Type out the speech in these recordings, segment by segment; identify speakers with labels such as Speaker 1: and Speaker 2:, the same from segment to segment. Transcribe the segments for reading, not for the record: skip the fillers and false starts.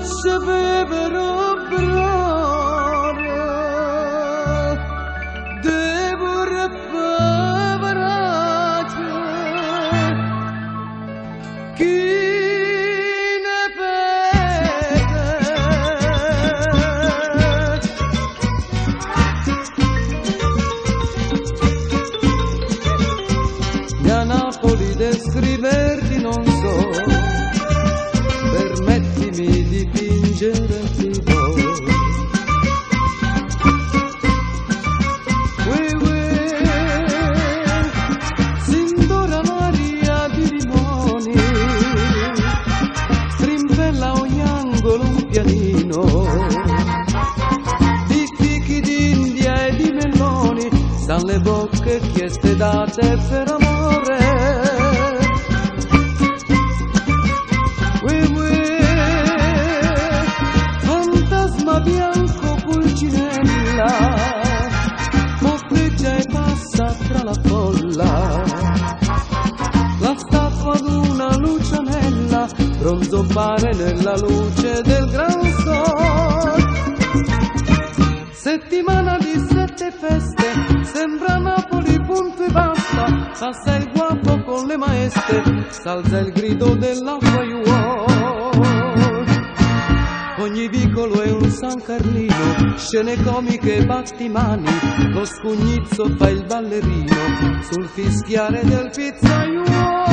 Speaker 1: faccia bevere brare, devo repavarci, chi ne vede? A Napoli descriverti non so, permettimi di fingerti voi. S'indora l'aria di limoni, strimpella ogni angolo un pianino, di fichi d'India e di meloni, san le bocche chieste date per amore. Fantasma bianco pulcinella, moffeggia e passa tra la folla, la statua d'una lucianella, bronzo pare nella luce del gran sol. Settimana di 7 feste, sembra Napoli punto e basta, passa il guapo con le maestre, s'alza il grido dell'acquaiuolo. Ogni vicolo è un San Carlino, scene comiche e battimani, lo scugnizzo fa il ballerino sul fischiare del pizzaiuolo.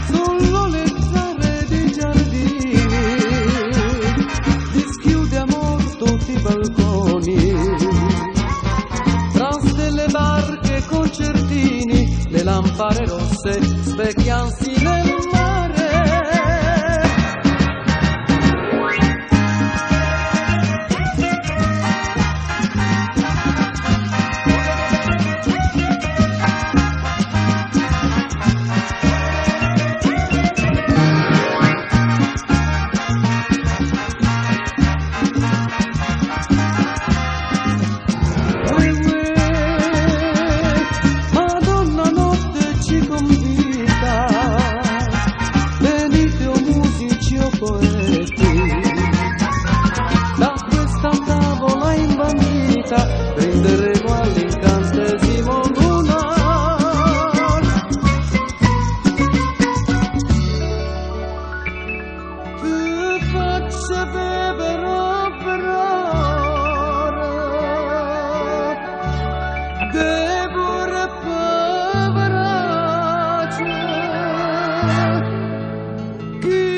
Speaker 1: Sull'olettare dei giardini dischiude a morto tutti i balconi, tra stelle barche e concertini, le lampare rosse specchiansi nel mare. Madonna notte ci convita, venite o musici o poeti, da questa tavola imbandita prenderemo all'incantesimo lunare. Ti faccia bevere brare, devo repavarci, chi